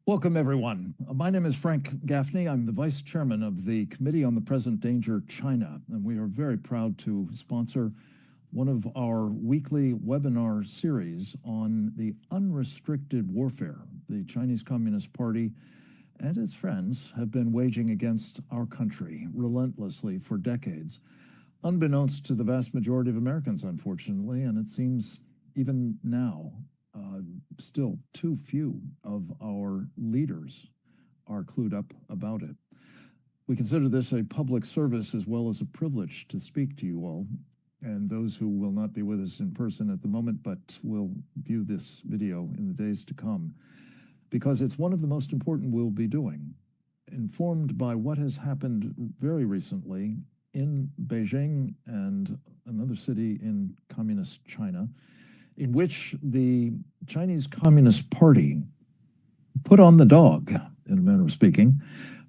Welcome, everyone. My name is Frank Gaffney. I'm the Vice Chairman of the Committee on the Present Danger China, and we are very proud to sponsor one of our weekly webinar series on the unrestricted warfare the Chinese Communist Party and its friends have been waging against our country relentlessly for decades, unbeknownst to the vast majority of Americans, unfortunately, and it seems even now still too few of our leaders are clued up about it. We consider this a public service as well as a privilege to speak to you all and those who will not be with us in person at the moment but will view this video in the days to come, because it's one of the most important we'll be doing, informed by what has happened very recently in Beijing and another city in communist China, in which the Chinese Communist Party put on the dog, in a manner of speaking,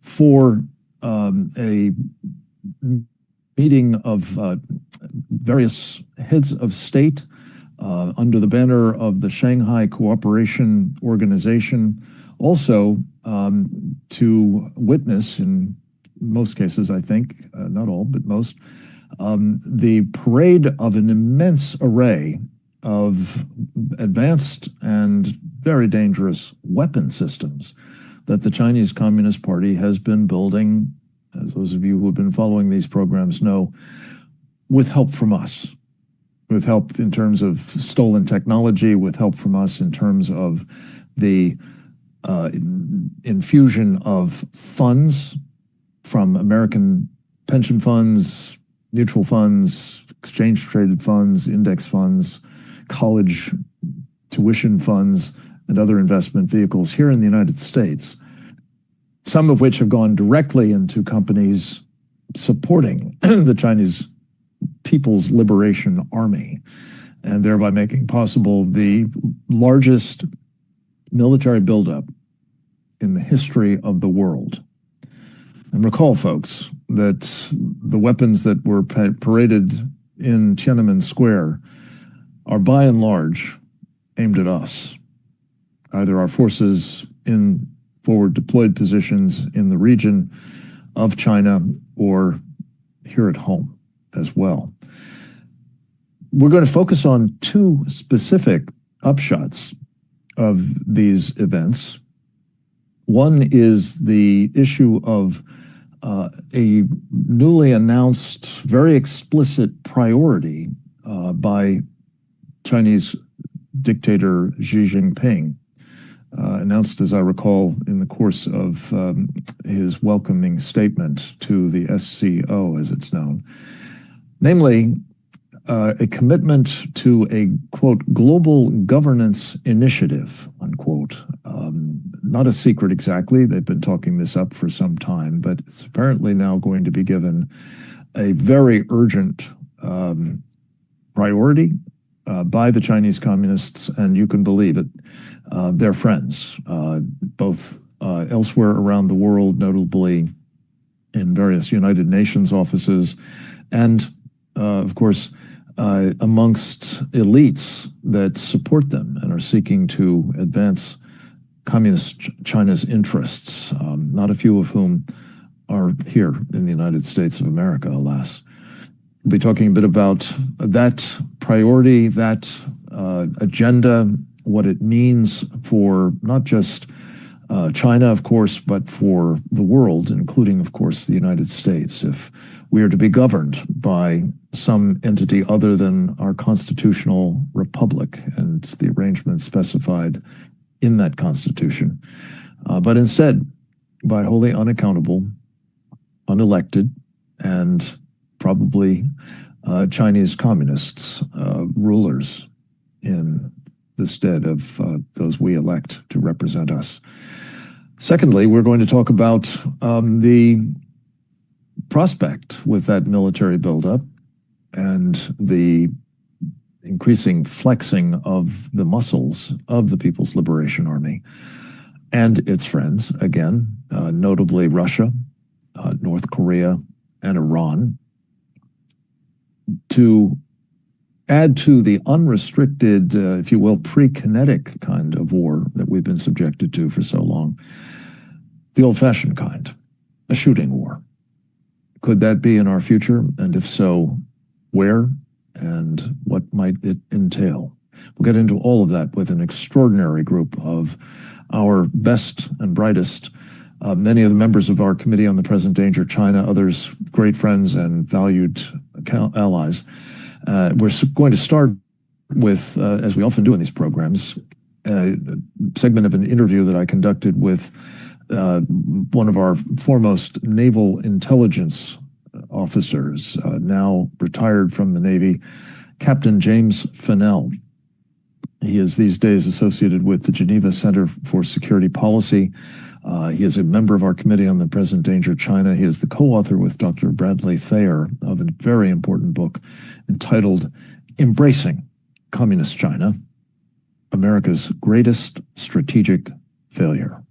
for a meeting of various heads of state under the banner of the Shanghai Cooperation Organization, also to witness, in most cases, I think, not all, but most, the parade of an immense array of advanced and very dangerous weapon systems that the Chinese Communist Party has been building, as those of you who have been following these programs know, with help from us, with help in terms of stolen technology, with help from us in terms of the infusion of funds from American pension funds, mutual funds, exchange-traded funds, index funds, college tuition funds, and other investment vehicles here in the United States, some of which have gone directly into companies supporting the Chinese People's Liberation Army, and thereby making possible the largest military buildup in the history of the world. And recall, folks, that the weapons that were paraded in Tiananmen Square are by and large aimed at us, either our forces in forward deployed positions in the region of China or here at home as well. We're going to focus on two specific upshots of these events. One is the issue of a newly announced, very explicit priority by Chinese dictator Xi Jinping, announced, as I recall, in the course of his welcoming statement to the SCO, as it's known, namely a commitment to a, quote, global governance initiative, unquote. Not a secret exactly. They've been talking this up for some time, but it's apparently now going to be given a very urgent priority by the Chinese Communists, and you can believe it, their friends, both elsewhere around the world, notably in various United Nations offices, and of course, amongst elites that support them and are seeking to advance Communist China's interests, not a few of whom are here in the United States of America, alas. We'll be talking a bit about that priority, that agenda, what it means for not just China, of course, but for the world, including, of course, the United States, if we are to be governed by some entity other than our constitutional republic and the arrangements specified in that constitution, but instead by wholly unaccountable, unelected, and probably Chinese communists, rulers in the stead of those we elect to represent us. Secondly, we're going to talk about the prospect with that military buildup and the increasing flexing of the muscles of the People's Liberation Army and its friends, again, notably Russia, North Korea, and Iran, to add to the unrestricted, if you will, pre-kinetic kind of war that we've been subjected to for so long, the old-fashioned kind, a shooting war. Could that be in our future? And if so, where and what might it entail? We'll get into all of that with an extraordinary group of our best and brightest, many of the members of our Committee on the Present Danger China, others great friends and valued allies. We're going to start with, as we often do in these programs, a segment of an interview that I conducted with one of our foremost naval intelligence officers, now retired from the Navy, Captain James Fennell. He is these days associated with the Geneva Center for Security Policy. He is a member of our Committee on the Present Danger China. He is the co-author with Dr. Bradley Thayer of a very important book entitled Embracing Communist China, America's Greatest Strategic Failure.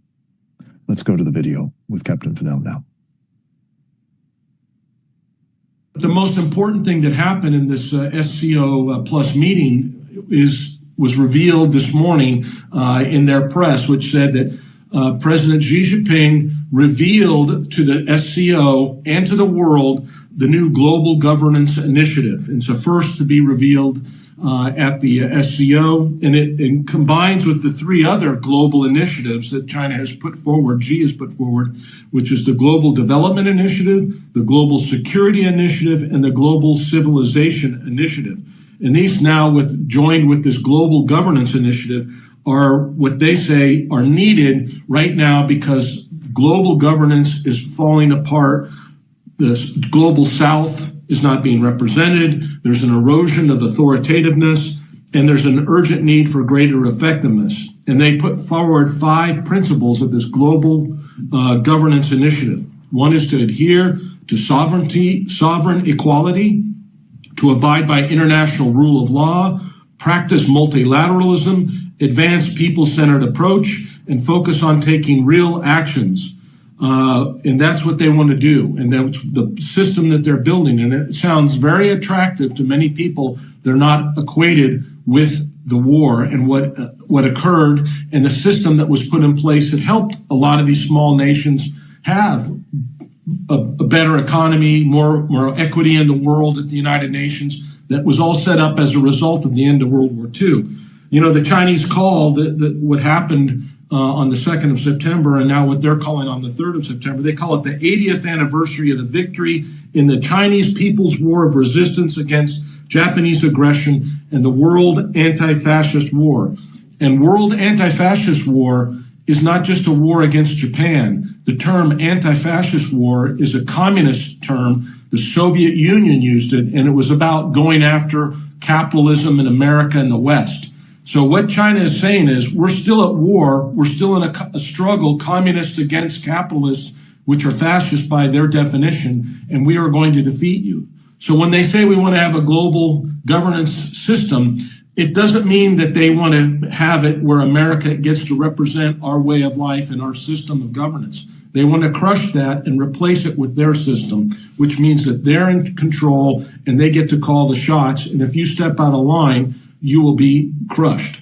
Let's go to the video with Captain Fennell now. The most important thing that happened in this SCO Plus meeting was revealed this morning in their press, which said that President Xi Jinping revealed to the SCO and to the world the new Global Governance Initiative. It's a first to be revealed at the SCO, and it combines with the three other global initiatives that China has put forward, Xi has put forward, which is the Global Development Initiative, the Global Security Initiative, and the Global Civilization Initiative. And these now, joined with this Global Governance Initiative, are what they say are needed right now because global governance is falling apart. The global South is not being represented. There's an erosion of authoritativeness, and there's an urgent need for greater effectiveness. And they put forward 5 principles of this global governance initiative. One is to adhere to sovereign equality, to abide by international rule of law, practice multilateralism, advance people-centered approach, and focus on taking real actions. And that's what they want to do. And that's the system that they're building. And it sounds very attractive to many people. They're not acquainted with the war and what occurred and the system that was put in place that helped a lot of these small nations have a better economy, more equity in the world at the United Nations that was all set up as a result of the end of World War II. You know, the Chinese call what happened on the 2nd of September and now what they're calling on the 3rd of September, they call it the 80th anniversary of the victory in the Chinese People's War of Resistance against Japanese aggression and the World Anti-Fascist War. And World Anti-Fascist War is not just a war against Japan. The term anti-fascist war is a communist term. The Soviet Union used it, and it was about going after capitalism in America and the West. So what China is saying is we're still at war. We're still in a struggle, communists against capitalists, which are fascist by their definition, and we are going to defeat you. So when they say we want to have a global governance system, it doesn't mean that they want to have it where America gets to represent our way of life and our system of governance. They want to crush that and replace it with their system, which means that they're in control and they get to call the shots. And if you step out of line, you will be crushed.